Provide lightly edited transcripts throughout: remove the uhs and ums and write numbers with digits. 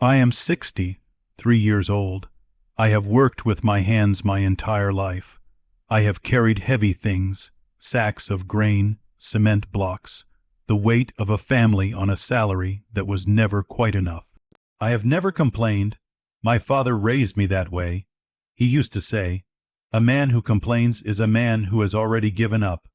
I am 63 years old. I have worked with my hands my entire life. I have carried heavy things, sacks of grain, cement blocks, the weight of a family on a salary that was never quite enough. I have never complained. My father raised me that way. He used to say, "A man who complains is a man who has already given up."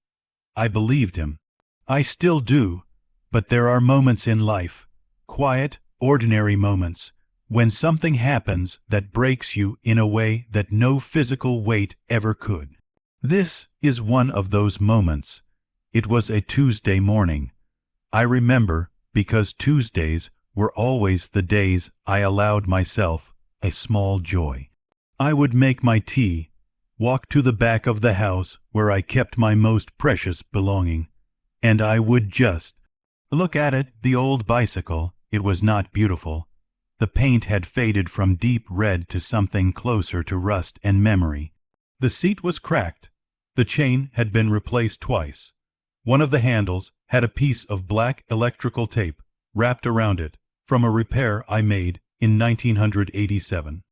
I believed him. I still do, but there are moments in life, quiet, ordinary moments, when something happens that breaks you in a way that no physical weight ever could. This is one of those moments. It was a Tuesday morning. I remember because Tuesdays were always the days I allowed myself a small joy. I would make my tea, walk to the back of the house where I kept my most precious belonging, and I would just look at it, the old bicycle. It was not beautiful. The paint had faded from deep red to something closer to rust and memory. The seat was cracked. The chain had been replaced twice. One of the handles had a piece of black electrical tape wrapped around it from a repair I made in 1987.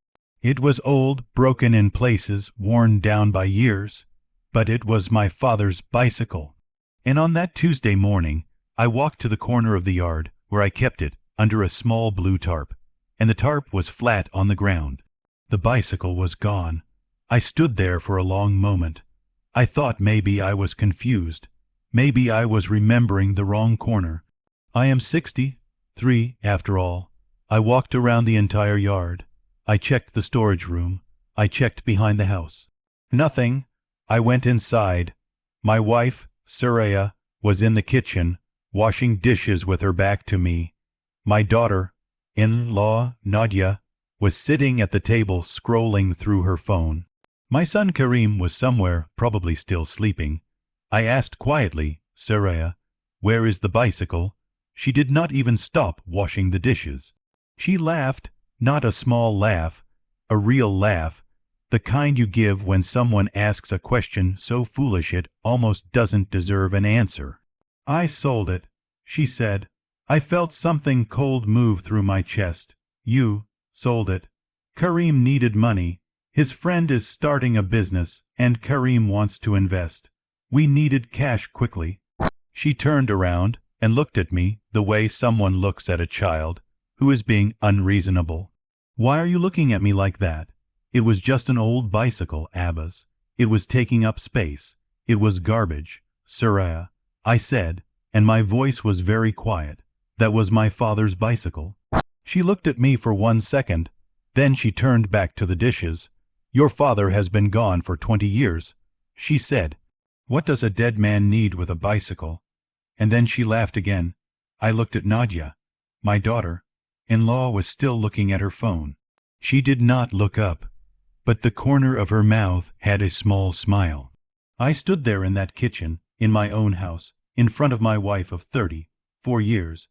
It was old, broken in places, worn down by years, but it was my father's bicycle. And on that Tuesday morning, I walked to the corner of the yard where I kept it under a small blue tarp, and the tarp was flat on the ground. The bicycle was gone. I stood there for a long moment. I thought maybe I was confused. Maybe I was remembering the wrong corner. I am 63, after all. I walked around the entire yard. I checked the storage room. I checked behind the house. Nothing. I went inside. My wife, Saraya, was in the kitchen, washing dishes with her back to me. My daughter-in-law, Nadia, was sitting at the table scrolling through her phone. My son Karim was somewhere, probably still sleeping. I asked quietly, "Saraya, where is the bicycle?" She did not even stop washing the dishes. She laughed, not a small laugh, a real laugh, the kind you give when someone asks a question so foolish it almost doesn't deserve an answer. "I sold it," she said. I felt something cold move through my chest. "You sold it." Karim needed money. His friend is starting a business, and Karim wants to invest. We needed cash quickly. She turned around and looked at me the way someone looks at a child who is being unreasonable. "Why are you looking at me like that? It was just an old bicycle, Abbas. It was taking up space. It was garbage, Saraya," I said, and my voice was very quiet. "That was my father's bicycle." She looked at me for 1 second. Then she turned back to the dishes. "Your father has been gone for 20 years, she said. "What does a dead man need with a bicycle?" And then she laughed again. I looked at Nadia. My daughter-in-law was still looking at her phone. She did not look up, but the corner of her mouth had a small smile. I stood there in that kitchen, in my own house, in front of my wife of 34 years,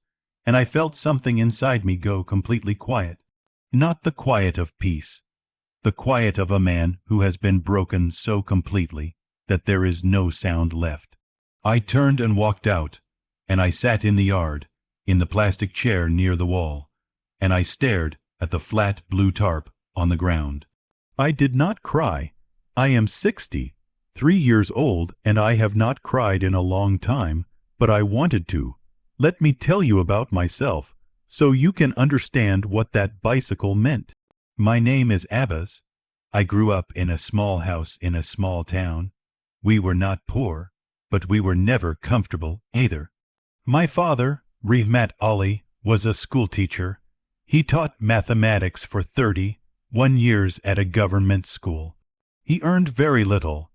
and I felt something inside me go completely quiet. Not the quiet of peace, the quiet of a man who has been broken so completely that there is no sound left. I turned and walked out, and I sat in the yard, in the plastic chair near the wall, and I stared at the flat blue tarp on the ground. I did not cry. I am 63 years old, and I have not cried in a long time, but I wanted to. Let me tell you about myself, so you can understand what that bicycle meant. My name is Abbas. I grew up in a small house in a small town. We were not poor, but we were never comfortable either. My father, Rehmat Ali, was a schoolteacher. He taught mathematics for 31 years at a government school. He earned very little,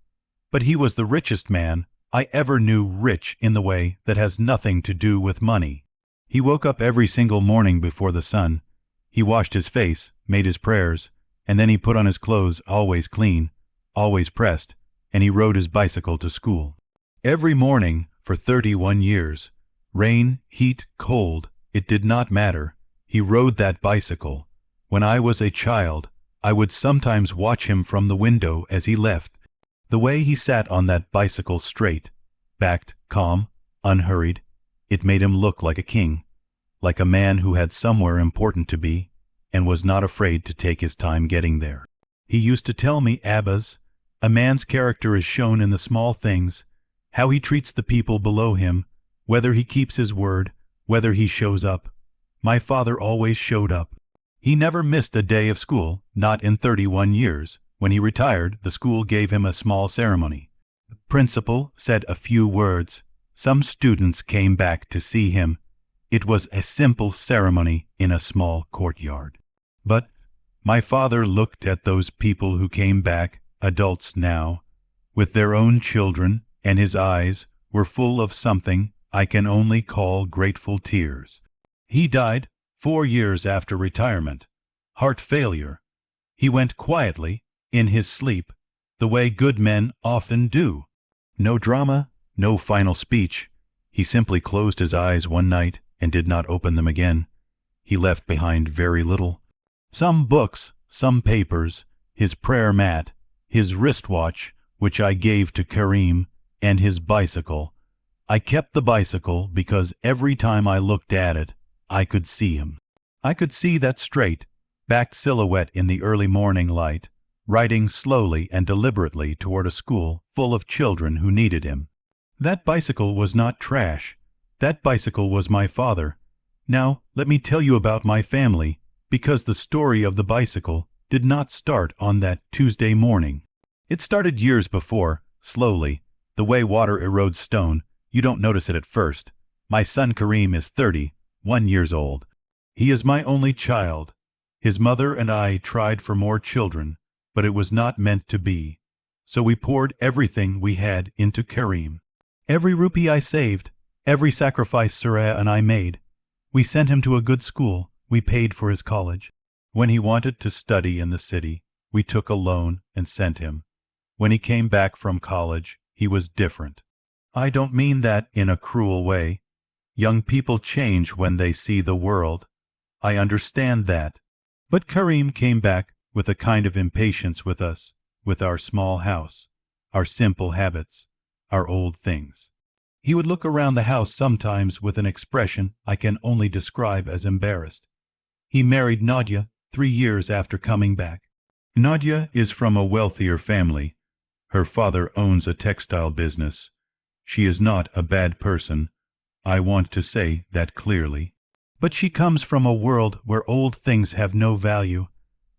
but he was the richest man I ever knew, rich in the way that has nothing to do with money. He woke up every single morning before the sun. He washed his face, made his prayers, and then he put on his clothes, always clean, always pressed, and he rode his bicycle to school. Every morning for 31 years, rain, heat, cold, it did not matter. He rode that bicycle. When I was a child, I would sometimes watch him from the window as he left. The way he sat on that bicycle, straight, backed, calm, unhurried, it made him look like a king, like a man who had somewhere important to be, and was not afraid to take his time getting there. He used to tell me, Abbas, a man's character is shown in the small things, how he treats the people below him, whether he keeps his word, whether he shows up. My father always showed up. He never missed a day of school, not in 31 years. When he retired, the school gave him a small ceremony. The principal said a few words. Some students came back to see him. It was a simple ceremony in a small courtyard. But my father looked at those people who came back, adults now, with their own children, and his eyes were full of something I can only call grateful tears. He died 4 years after retirement. Heart failure. He went quietly, in his sleep, the way good men often do. No drama, no final speech. He simply closed his eyes one night and did not open them again. He left behind very little. Some books, some papers, his prayer mat, his wristwatch, which I gave to Karim, and his bicycle. I kept the bicycle because every time I looked at it, I could see him. I could see that straight, backed silhouette in the early morning light, riding slowly and deliberately toward a school full of children who needed him. That bicycle was not trash. That bicycle was my father. Now, let me tell you about my family, because the story of the bicycle did not start on that Tuesday morning. It started years before, slowly. The way water erodes stone, you don't notice it at first. My son Karim is 31 years old. He is my only child. His mother and I tried for more children, but it was not meant to be. So we poured everything we had into Karim. Every rupee I saved, every sacrifice Suraya and I made. We sent him to a good school. We paid for his college. When he wanted to study in the city, we took a loan and sent him. When he came back from college, he was different. I don't mean that in a cruel way. Young people change when they see the world. I understand that. But Karim came back with a kind of impatience with us, with our small house, our simple habits, our old things. He would look around the house sometimes with an expression I can only describe as embarrassed. He married Nadia 3 years after coming back. Nadia is from a wealthier family. Her father owns a textile business. She is not a bad person. I want to say that clearly. But she comes from a world where old things have no value,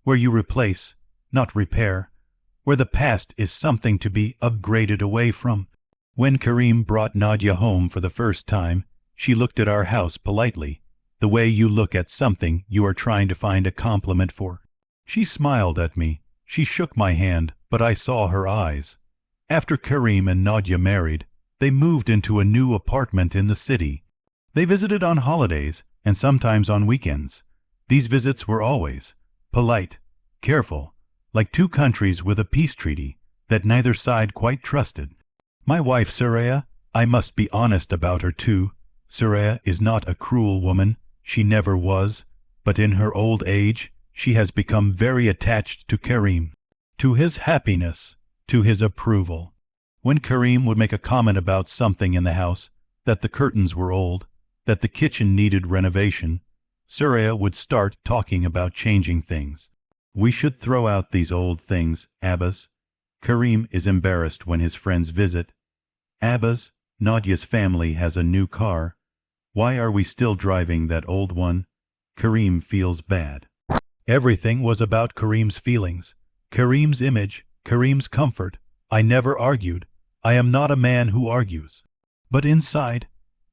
where you replace, not repair, where the past is something to be upgraded away from. When Karim brought Nadia home for the first time, she looked at our house politely, the way you look at something you are trying to find a compliment for. She smiled at me. She shook my hand, but I saw her eyes. After Karim and Nadia married, they moved into a new apartment in the city. They visited on holidays and sometimes on weekends. These visits were always polite, careful, like two countries with a peace treaty that neither side quite trusted. My wife Suraya, I must be honest about her too. Suraya is not a cruel woman. She never was. But in her old age, she has become very attached to Karim, to his happiness, to his approval. When Karim would make a comment about something in the house, that the curtains were old, that the kitchen needed renovation, Suraya would start talking about changing things. We should throw out these old things, Abbas. Karim is embarrassed when his friends visit. Abbas, Nadia's family has a new car. Why are we still driving that old one? Karim feels bad. Everything was about Karim's feelings, Karim's image, Karim's comfort. I never argued. I am not a man who argues. But inside,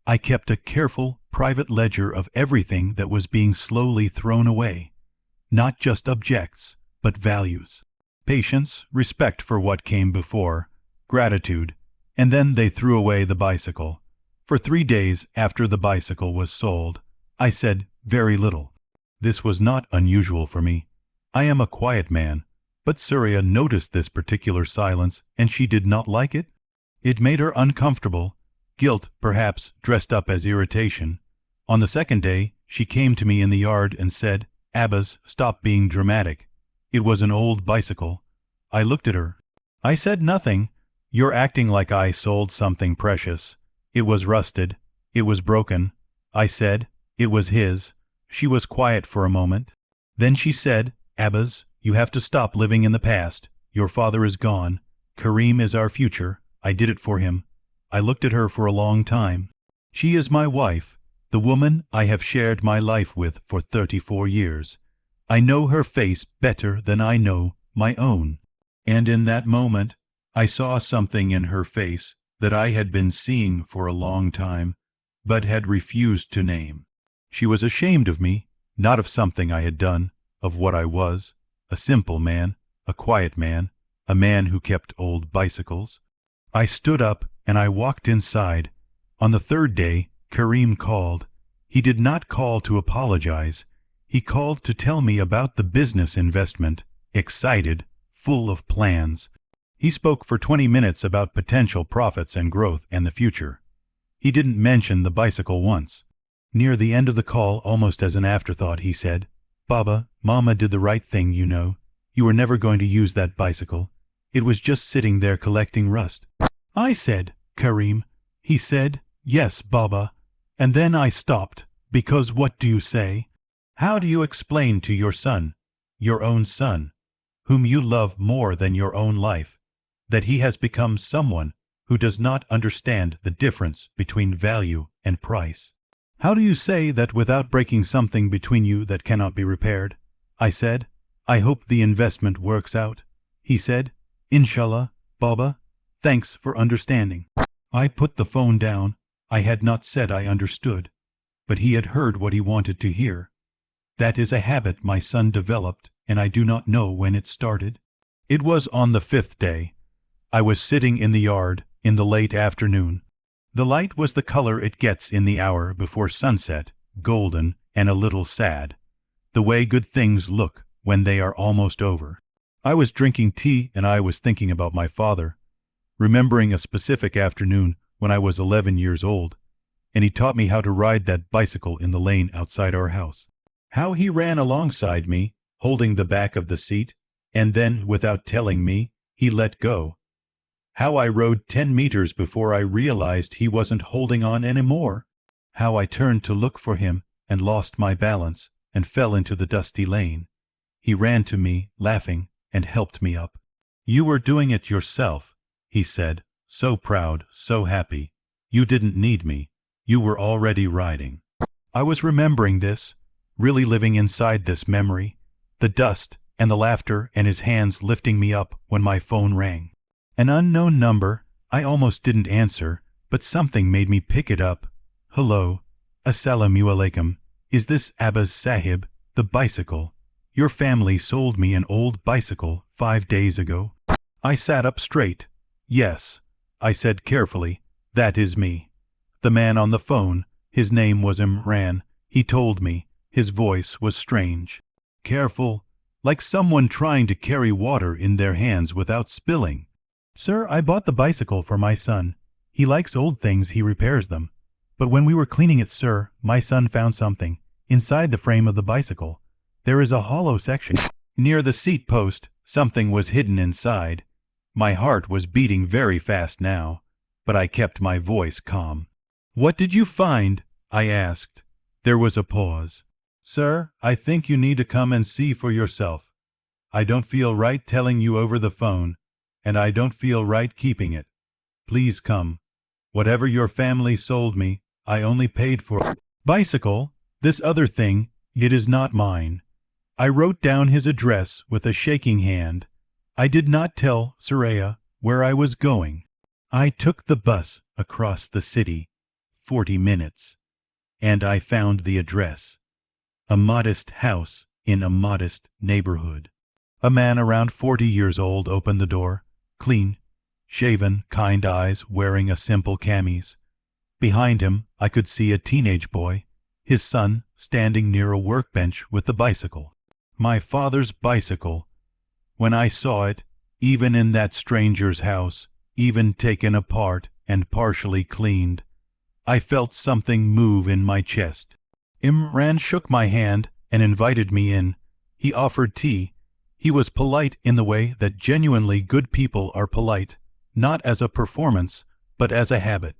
I kept a careful, private ledger of everything that was being slowly thrown away. Not just objects, but values. Patience, respect for what came before, gratitude, and then they threw away the bicycle. For 3 days after the bicycle was sold, I said very little. This was not unusual for me. I am a quiet man, but Surya noticed this particular silence, and she did not like it. It made her uncomfortable, guilt perhaps dressed up as irritation. On the second day, she came to me in the yard and said, Abbas, stop being dramatic. It was an old bicycle. I looked at her. I said nothing. You're acting like I sold something precious. It was rusted. It was broken. I said, it was his. She was quiet for a moment. Then she said, Abbas, you have to stop living in the past. Your father is gone. Kareem is our future. I did it for him. I looked at her for a long time. She is my wife, the woman I have shared my life with for 34 years. I know her face better than I know my own. And in that moment, I saw something in her face that I had been seeing for a long time, but had refused to name. She was ashamed of me, not of something I had done, of what I was, a simple man, a quiet man, a man who kept old bicycles. I stood up and I walked inside. On the third day, Kareem called. He did not call to apologize. He called to tell me about the business investment, excited, full of plans. He spoke for 20 minutes about potential profits and growth and the future. He didn't mention the bicycle once. Near the end of the call, almost as an afterthought, he said, Baba, Mama did the right thing, you know. You were never going to use that bicycle. It was just sitting there collecting rust. I said, Kareem. He said, yes, Baba. And then I stopped, because what do you say? How do you explain to your son, your own son, whom you love more than your own life, that he has become someone who does not understand the difference between value and price? How do you say that without breaking something between you that cannot be repaired? I said, I hope the investment works out. He said, Inshallah, Baba, thanks for understanding. I put the phone down. I had not said I understood, but he had heard what he wanted to hear. That is a habit my son developed, and I do not know when it started. It was on the 5th day. I was sitting in the yard in the late afternoon. The light was the color it gets in the hour before sunset, golden and a little sad, the way good things look when they are almost over. I was drinking tea and I was thinking about my father, remembering a specific afternoon when I was 11 years old, and he taught me how to ride that bicycle in the lane outside our house. How he ran alongside me, holding the back of the seat, and then, without telling me, he let go. How I rode 10 meters before I realized he wasn't holding on anymore. How I turned to look for him and lost my balance and fell into the dusty lane. He ran to me, laughing, and helped me up. You were doing it yourself, he said, so proud, so happy. You didn't need me. You were already riding. I was remembering this, really living inside this memory, the dust and the laughter and his hands lifting me up when my phone rang. An unknown number. I almost didn't answer, but something made me pick it up. Hello. Assalamu alaikum. Is this Abbas Sahib, the bicycle? Your family sold me an old bicycle 5 days ago. I sat up straight. Yes, I said carefully, that is me. The man on the phone, his name was Imran. He told me. His voice was strange. Careful, like someone trying to carry water in their hands without spilling. Sir, I bought the bicycle for my son. He likes old things, he repairs them. But when we were cleaning it, sir, my son found something. Inside the frame of the bicycle, there is a hollow section. Near the seat post, something was hidden inside. My heart was beating very fast now, but I kept my voice calm. What did you find? I asked. There was a pause. Sir, I think you need to come and see for yourself. I don't feel right telling you over the phone, and I don't feel right keeping it. Please come. Whatever your family sold me, I only paid for it. Bicycle, this other thing, it is not mine. I wrote down his address with a shaking hand. I did not tell Soraya where I was going. I took the bus across the city, 40 minutes, and I found the address. A modest house in a modest neighborhood. A man around 40 years old opened the door, clean, shaven, kind eyes, wearing a simple camise. Behind him, I could see a teenage boy, his son, standing near a workbench with the bicycle. My father's bicycle. When I saw it, even in that stranger's house, even taken apart and partially cleaned, I felt something move in my chest. Imran shook my hand and invited me in. He offered tea. He was polite in the way that genuinely good people are polite, not as a performance, but as a habit.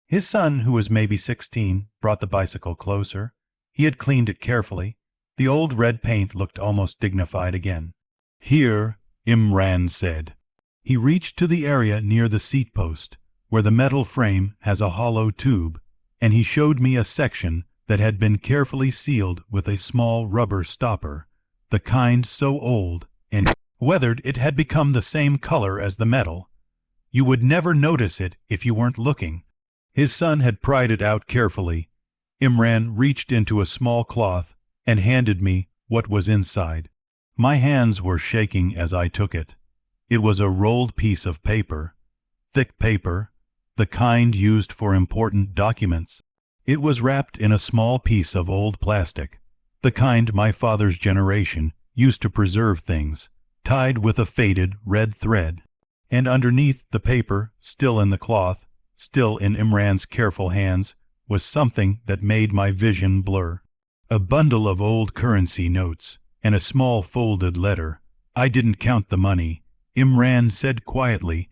His son, who was maybe 16, brought the bicycle closer. He had cleaned it carefully. The old red paint looked almost dignified again. "Here," Imran said. He reached to the area near the seat post, where the metal frame has a hollow tube, and he showed me a section that had been carefully sealed with a small rubber stopper, the kind so old and weathered it had become the same color as the metal. You would never notice it if you weren't looking. His son had pried it out carefully. Imran reached into a small cloth and handed me what was inside. My hands were shaking as I took it. It was a rolled piece of paper, thick paper, the kind used for important documents. It was wrapped in a small piece of old plastic, the kind my father's generation used to preserve things, tied with a faded red thread. And underneath the paper, still in the cloth, still in Imran's careful hands, was something that made my vision blur. A bundle of old currency notes and a small folded letter. I didn't count the money. Imran said quietly,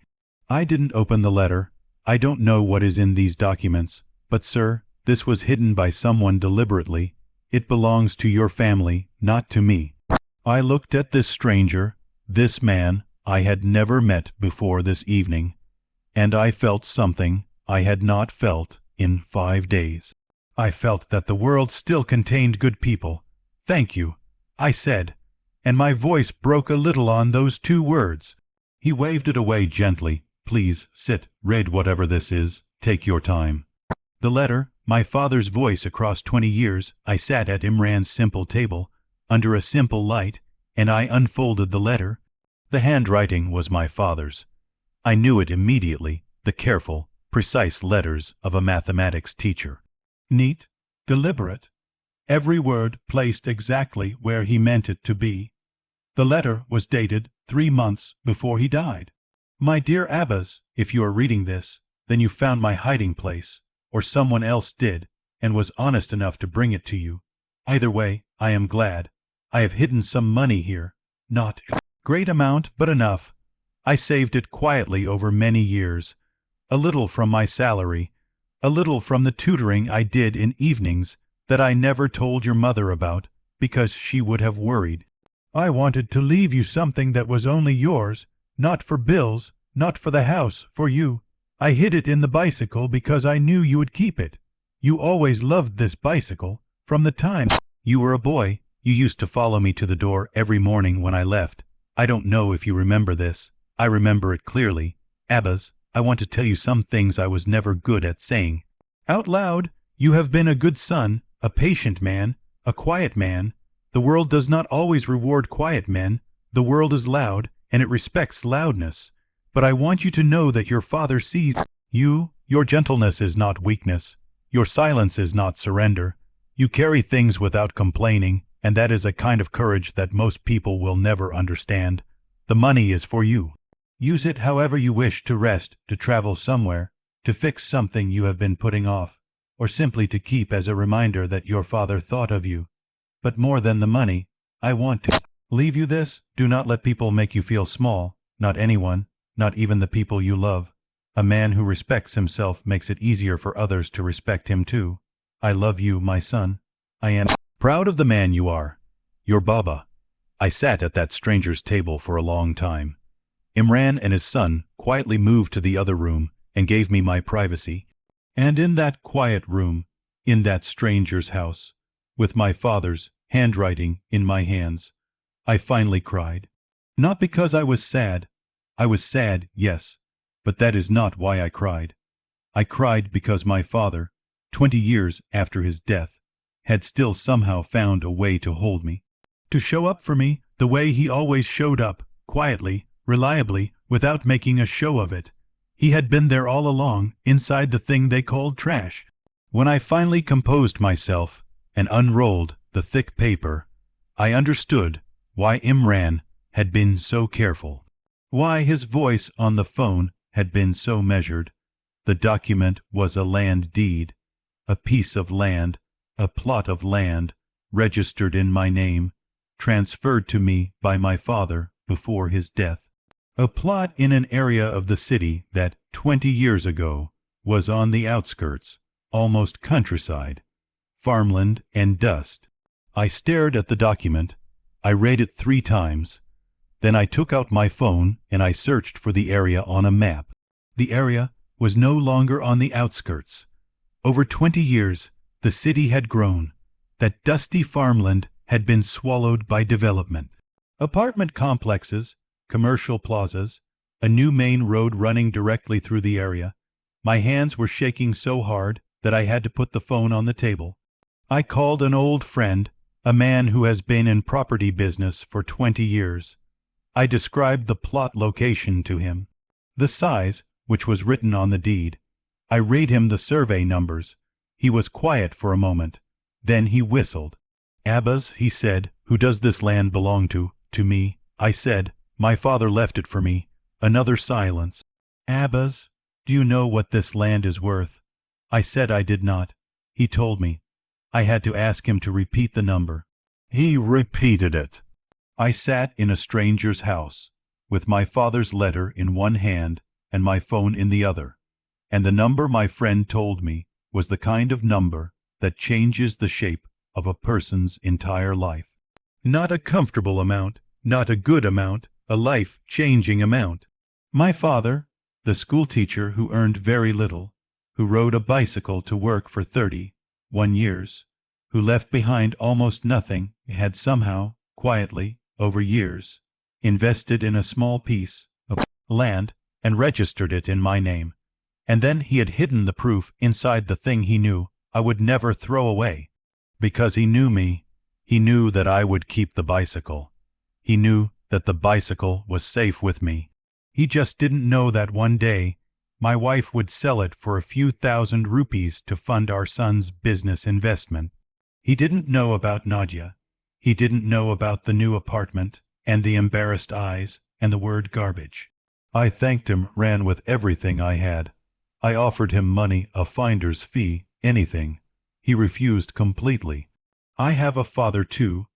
"I didn't open the letter. I don't know what is in these documents, but sir, this was hidden by someone deliberately. It belongs to your family, not to me." I looked at this stranger, this man I had never met before this evening, and I felt something I had not felt in 5 days. I felt that the world still contained good people. "Thank you," I said, and my voice broke a little on those 2 words. He waved it away gently. "Please, sit, read whatever this is. Take your time." The letter, my father's voice across 20 years. I sat at Imran's simple table, under a simple light, and I unfolded the letter. The handwriting was my father's. I knew it immediately, the careful, precise letters of a mathematics teacher. Neat, deliberate, every word placed exactly where he meant it to be. The letter was dated 3 months before he died. "My dear Abbas, if you are reading this, then you found my hiding place, or someone else did, and was honest enough to bring it to you. Either way, I am glad. I have hidden some money here, not a great amount, but enough. I saved it quietly over many years, a little from my salary, a little from the tutoring I did in evenings that I never told your mother about, because she would have worried. I wanted to leave you something that was only yours, not for bills, not for the house, for you. I hid it in the bicycle because I knew you would keep it. You always loved this bicycle. From the time you were a boy, you used to follow me to the door every morning when I left. I don't know if you remember this. I remember it clearly. Abbas, I want to tell you some things I was never good at saying out loud. You have been a good son, a patient man, a quiet man. The world does not always reward quiet men. The world is loud, and it respects loudness. But I want you to know that your father sees you. Your gentleness is not weakness. Your silence is not surrender. You carry things without complaining, and that is a kind of courage that most people will never understand. The money is for you. Use it however you wish, to rest, to travel somewhere, to fix something you have been putting off, or simply to keep as a reminder that your father thought of you. But more than the money, I want to leave you this. Do not let people make you feel small, not anyone, not even the people you love. A man who respects himself makes it easier for others to respect him too. I love you, my son. I am proud of the man you are. Your Baba." I sat at that stranger's table for a long time. Imran and his son quietly moved to the other room and gave me my privacy. And in that quiet room, in that stranger's house, with my father's handwriting in my hands, I finally cried. Not because I was sad. I was sad, yes, but that is not why I cried. I cried because my father, 20 years after his death, had still somehow found a way to hold me, to show up for me the way he always showed up, quietly, reliably, without making a show of it. He had been there all along, inside the thing they called trash. When I finally composed myself and unrolled the thick paper, I understood why Imran had been so careful, why his voice on the phone had been so measured. The document was a land deed, a piece of land, a plot of land, registered in my name, transferred to me by my father before his death. A plot in an area of the city that 20 years ago was on the outskirts, almost countryside, farmland and dust. I stared at the document. I read it 3 times. Then I took out my phone and I searched for the area on a map. The area was no longer on the outskirts. Over 20 years, the city had grown. That dusty farmland had been swallowed by development. Apartment complexes, commercial plazas, a new main road running directly through the area. My hands were shaking so hard that I had to put the phone on the table. I called an old friend, a man who has been in property business for 20 years. I described the plot location to him, the size, which was written on the deed. I read him the survey numbers. He was quiet for a moment. Then he whistled. "Abbas," he said, "who does this land belong to?" "To me." I said. "My father left it for me." Another silence. "Abbas, do you know what this land is worth?" I said I did not. He told me. I had to ask him to repeat the number. He repeated it. I sat in a stranger's house, with my father's letter in one hand and my phone in the other, and the number my friend told me was the kind of number that changes the shape of a person's entire life. Not a comfortable amount, not a good amount, a life-changing amount. My father, the schoolteacher who earned very little, who rode a bicycle to work for 31 years, who left behind almost nothing, had somehow, quietly, over years, invested in a small piece of land and registered it in my name. And then he had hidden the proof inside the thing he knew I would never throw away. Because he knew me, he knew that I would keep the bicycle. He knew that the bicycle was safe with me. He just didn't know that one day my wife would sell it for a few thousand rupees to fund our son's business investment. He didn't know about Nadia. He didn't know about the new apartment and the embarrassed eyes and the word garbage. I thanked him, ran with everything I had. I offered him money, a finder's fee, anything. He refused completely. "I have a father too,"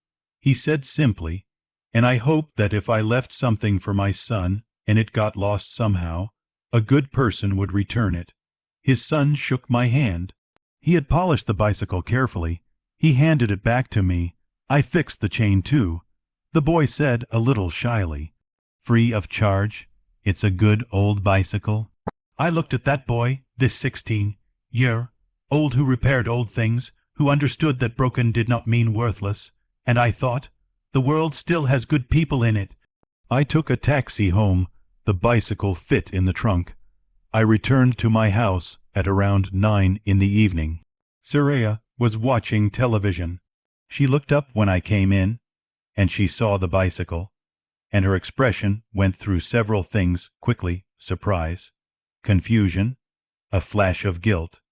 he said simply, "and I hope that if I left something for my son and it got lost somehow, a good person would return it." His son shook my hand. He had polished the bicycle carefully. He handed it back to me. I fixed the chain too. The boy said a little shyly, "Free of charge. It's a good old bicycle." I looked at that boy, this 16-year-old who repaired old things, who understood that broken did not mean worthless, and I thought, the world still has good people in it. I took a taxi home. The bicycle fit in the trunk. I returned to my house at around 9 in the evening. Saraya was watching television. She looked up when I came in, and she saw the bicycle, and her expression went through several things quickly: surprise, confusion, a flash of guilt,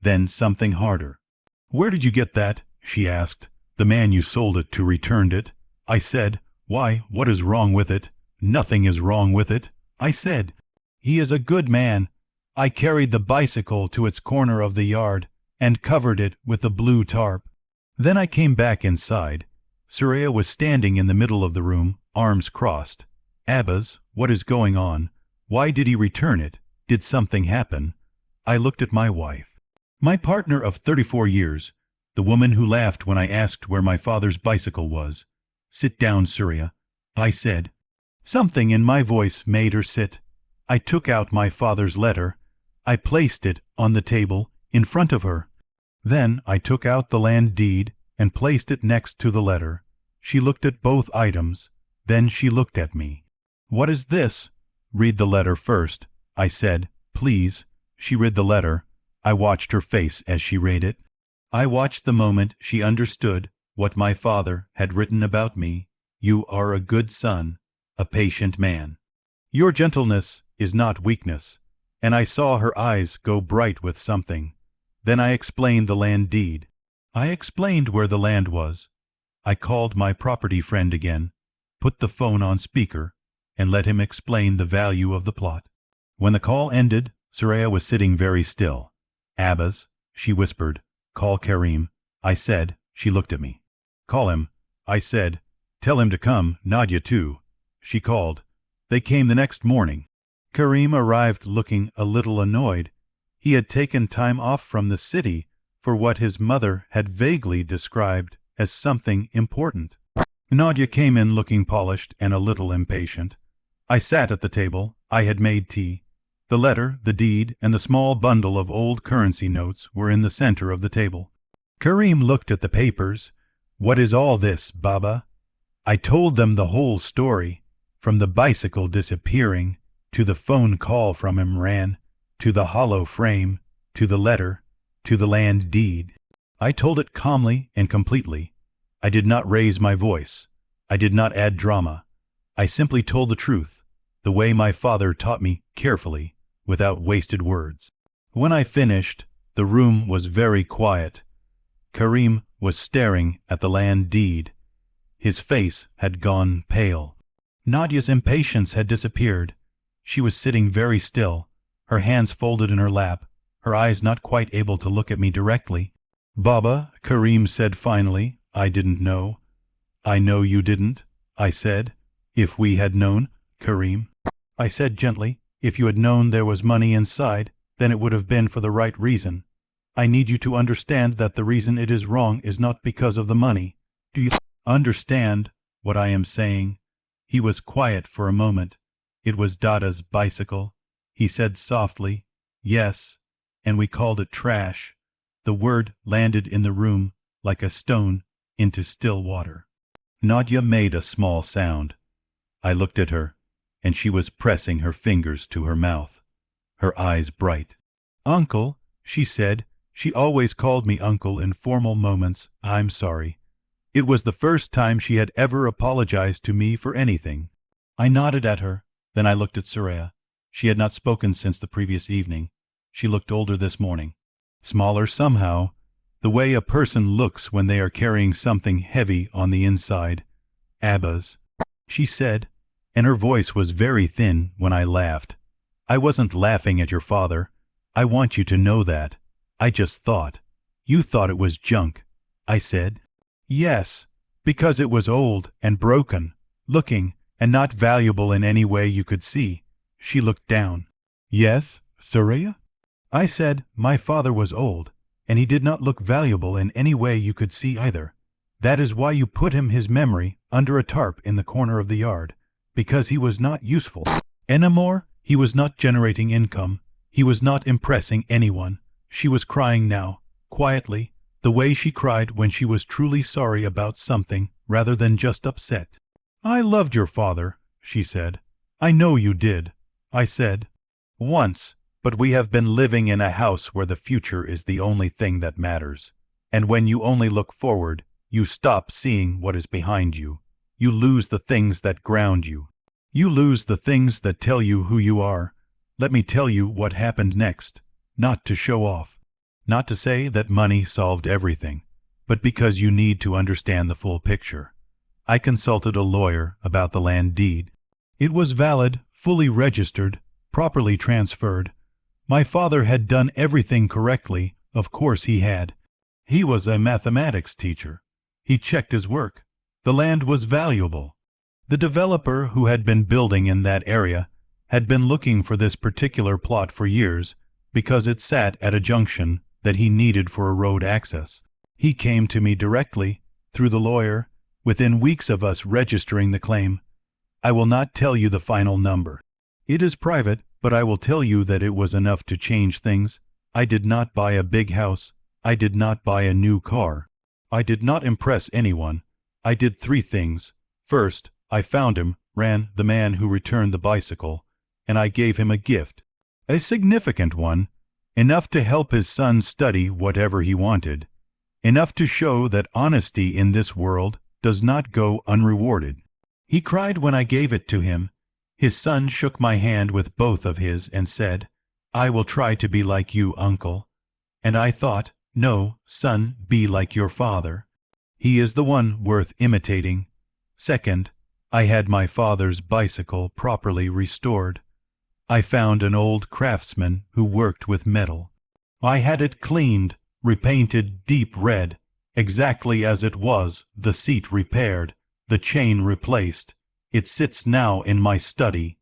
then something harder. "Where did you get that?" she asked. "The man you sold it to returned it." I said, "Why, what is wrong with it?" "Nothing is wrong with it," I said. "He is a good man." I carried the bicycle to its corner of the yard and covered it with a blue tarp. Then I came back inside. Saraya was standing in the middle of the room, arms crossed. "Abbas, what is going on? Why did he return it? Did something happen?" I looked at my wife. My partner of 34 years, the woman who laughed when I asked where my father's bicycle was. "Sit down, Surya," I said. Something in my voice made her sit. I took out my father's letter. I placed it on the table in front of her. Then I took out the land deed and placed it next to the letter. She looked at both items. Then she looked at me. "What is this?" "Read the letter first," I said. "Please." She read the letter. I watched her face as she read it. I watched the moment she understood what my father had written about me. "You are a good son, a patient man. Your gentleness is not weakness." And I saw her eyes go bright with something. Then I explained the land deed. I explained where the land was. I called my property friend again, put the phone on speaker, and let him explain the value of the plot. When the call ended, Saraya was sitting very still. "Abbas," she whispered, "call Karim." I said. She looked at me. "Call him," I said. "Tell him to come, Nadia too." She called. They came the next morning. Karim arrived looking a little annoyed. He had taken time off from the city for what his mother had vaguely described as something important. Nadia came in looking polished and a little impatient. I sat at the table. I had made tea. The letter, the deed, and the small bundle of old currency notes were in the center of the table. Karim looked at the papers. "What is all this, Baba?" I told them the whole story, from the bicycle disappearing, to the phone call from Imran, to the hollow frame, to the letter, to the land deed. I told it calmly and completely. I did not raise my voice. I did not add drama. I simply told the truth, the way my father taught me, carefully, without wasted words. When I finished, the room was very quiet. Karim was staring at the land deed. His face had gone pale. Nadia's impatience had disappeared. She was sitting very still, her hands folded in her lap, her eyes not quite able to look at me directly. "Baba," Karim said finally, "I didn't know." "I know you didn't," I said. "If we had known, Karim," I said gently, "if you had known there was money inside, then it would have been for the right reason. I need you to understand that the reason it is wrong is not because of the money. Do you understand what I am saying?" He was quiet for a moment. "It was Dada's bicycle," he said softly. "Yes, and we called it trash." The word landed in the room like a stone into still water. Nadia made a small sound. I looked at her, and she was pressing her fingers to her mouth, her eyes bright. "Uncle," she said. She always called me uncle in formal moments. "I'm sorry." It was the first time she had ever apologized to me for anything. I nodded at her. Then I looked at Soraya. She had not spoken since the previous evening. She looked older this morning. Smaller somehow, the way a person looks when they are carrying something heavy on the inside. "Abbas," she said, and her voice was very thin when I laughed. "I wasn't laughing at your father. I want you to know that. I just thought. You thought it was junk," I said. "Yes, because it was old and broken, looking, and not valuable in any way you could see." She looked down. "Yes, Soraya?" I said, "My father was old, and he did not look valuable in any way you could see either. That is why you put his memory under a tarp in the corner of the yard, because he was not useful anymore. He was not generating income. He was not impressing anyone." She was crying now, quietly, the way she cried when she was truly sorry about something rather than just upset. "I loved your father," she said. "I know you did," I said. "Once, but we have been living in a house where the future is the only thing that matters. And when you only look forward, you stop seeing what is behind you. You lose the things that ground you. You lose the things that tell you who you are. Let me tell you what happened next. Not to show off. Not to say that money solved everything, but because you need to understand the full picture. I consulted a lawyer about the land deed. It was valid, fully registered, properly transferred. My father had done everything correctly. Of course he had. He was a mathematics teacher. He checked his work. The land was valuable. The developer who had been building in that area had been looking for this particular plot for years because it sat at a junction that he needed for a road access. He came to me directly, through the lawyer, within weeks of us registering the claim. I will not tell you the final number. It is private, but I will tell you that it was enough to change things. I did not buy a big house. I did not buy a new car. I did not impress anyone. I did 3 things. First, I found him, Ran, the man who returned the bicycle, and I gave him a gift. A significant one, enough to help his son study whatever he wanted, enough to show that honesty in this world does not go unrewarded. He cried when I gave it to him. His son shook my hand with both of his and said, "I will try to be like you, uncle." And I thought, "No, son, be like your father. He is the one worth imitating." Second, I had my father's bicycle properly restored. I found an old craftsman who worked with metal. I had it cleaned, repainted deep red, exactly as it was, the seat repaired, the chain replaced. It sits now in my study,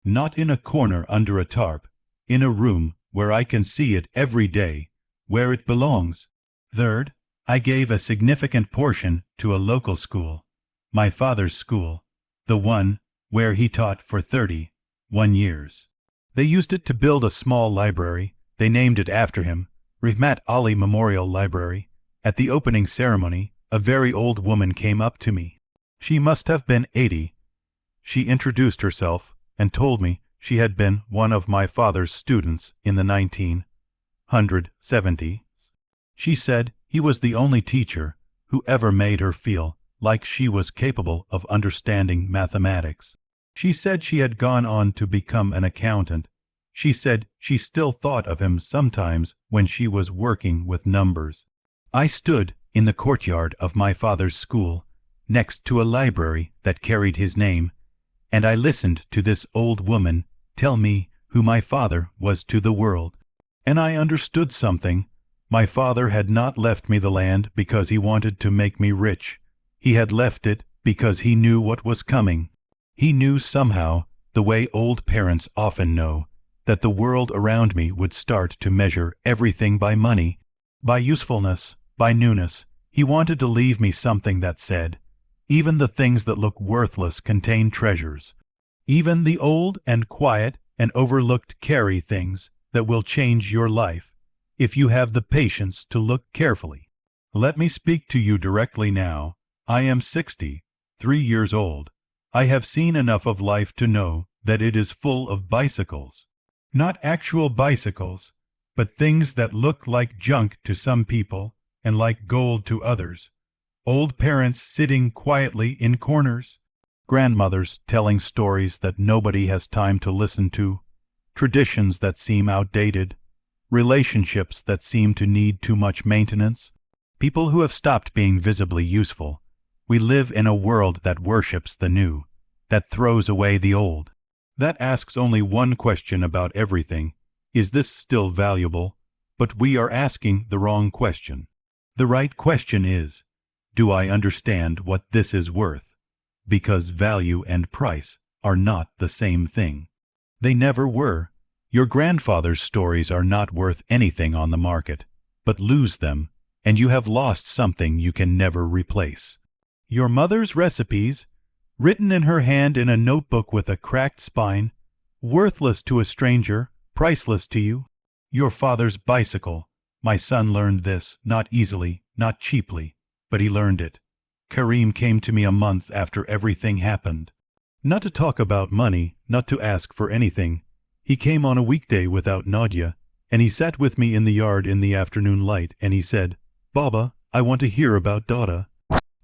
not in a corner under a tarp, in a room where I can see it every day, where it belongs. Third, I gave a significant portion to a local school, my father's school, the one where he taught for 31 years. They used it to build a small library. They named it after him, Rahmat Ali Memorial Library. At the opening ceremony, a very old woman came up to me. She must have been 80. She introduced herself and told me she had been one of my father's students in the 1970s. She said he was the only teacher who ever made her feel like she was capable of understanding mathematics. She said she had gone on to become an accountant. She said she still thought of him sometimes when she was working with numbers. I stood in the courtyard of my father's school, next to a library that carried his name, and I listened to this old woman tell me who my father was to the world. And I understood something. My father had not left me the land because he wanted to make me rich. He had left it because he knew what was coming. He knew somehow, the way old parents often know, that the world around me would start to measure everything by money, by usefulness, by newness. He wanted to leave me something that said, even the things that look worthless contain treasures. Even the old and quiet and overlooked carry things that will change your life, if you have the patience to look carefully. Let me speak to you directly now. I am 63 years old. I have seen enough of life to know that it is full of bicycles. Not actual bicycles, but things that look like junk to some people and like gold to others. Old parents sitting quietly in corners. Grandmothers telling stories that nobody has time to listen to. Traditions that seem outdated. Relationships that seem to need too much maintenance. People who have stopped being visibly useful. We live in a world that worships the new, that throws away the old, that asks only one question about everything: is this still valuable? But we are asking the wrong question. The right question is, do I understand what this is worth? Because value and price are not the same thing. They never were. Your grandfather's stories are not worth anything on the market, but lose them, and you have lost something you can never replace. Your mother's recipes, written in her hand in a notebook with a cracked spine, worthless to a stranger, priceless to you. Your father's bicycle. My son learned this, not easily, not cheaply, but he learned it. Kareem came to me a month after everything happened. Not to talk about money, not to ask for anything. He came on a weekday without Nadia, and he sat with me in the yard in the afternoon light, and he said, "Baba, I want to hear about Dada."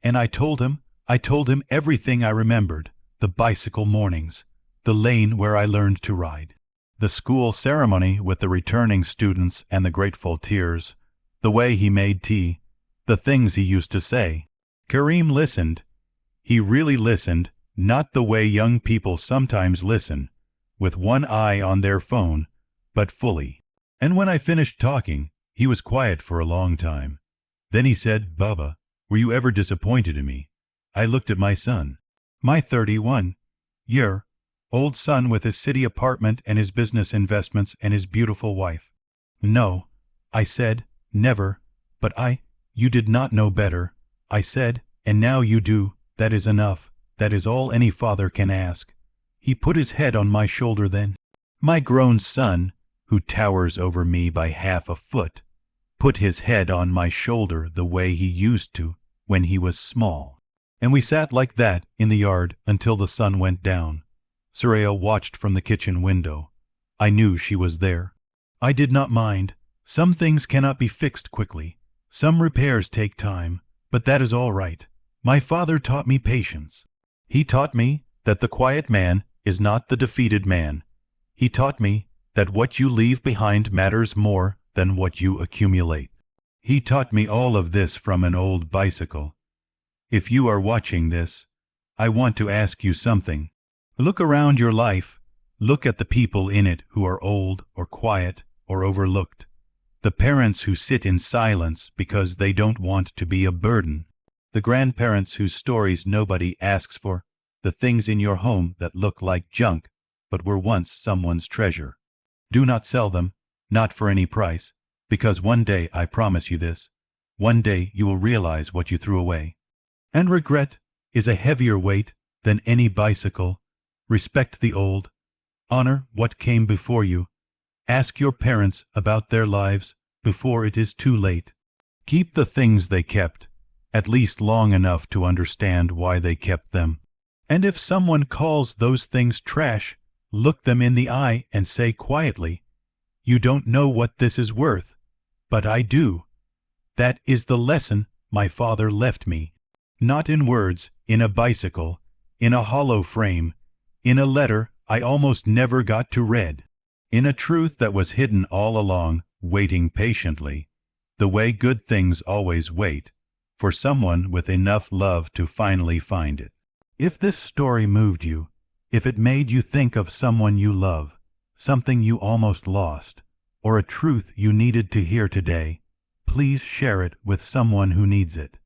And I told him everything I remembered, the bicycle mornings, the lane where I learned to ride, the school ceremony with the returning students and the grateful tears, the way he made tea, the things he used to say. Kareem listened. He really listened, not the way young people sometimes listen, with one eye on their phone, but fully. And when I finished talking, he was quiet for a long time. Then he said, "Baba, were you ever disappointed in me?" I looked at my son, my 31-year-old son with his city apartment and his business investments and his beautiful wife. "No," I said, "never, but you did not know better." I said, "And now you do. That is enough. That is all any father can ask." He put his head on my shoulder then. My grown son, who towers over me by half a foot, put his head on my shoulder the way he used to when he was small. And we sat like that in the yard until the sun went down. Soraya watched from the kitchen window. I knew she was there. I did not mind. Some things cannot be fixed quickly. Some repairs take time, but that is all right. My father taught me patience. He taught me that the quiet man is not the defeated man. He taught me that what you leave behind matters more than what you accumulate. He taught me all of this from an old bicycle. If you are watching this, I want to ask you something. Look around your life. Look at the people in it who are old or quiet or overlooked. The parents who sit in silence because they don't want to be a burden. The grandparents whose stories nobody asks for. The things in your home that look like junk but were once someone's treasure. Do not sell them, not for any price, because one day, I promise you this, One day you will realize what you threw away. And regret is a heavier weight than any bicycle. Respect the old. Honor what came before you. Ask your parents about their lives before it is too late. Keep the things they kept, at least long enough to understand why they kept them. And if someone calls those things trash, look them in the eye and say quietly, "You don't know what this is worth, but I do. That is the lesson my father left me." Not in words, in a bicycle, in a hollow frame, in a letter I almost never got to read, in a truth that was hidden all along, waiting patiently, the way good things always wait, for someone with enough love to finally find it. If this story moved you, if it made you think of someone you love, something you almost lost, or a truth you needed to hear today, please share it with someone who needs it.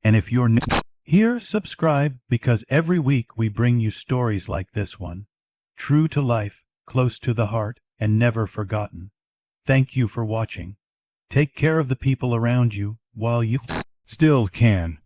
And if you're new here, subscribe, because every week we bring you stories like this one. True to life, close to the heart, and never forgotten. Thank you for watching. Take care of the people around you while you still can.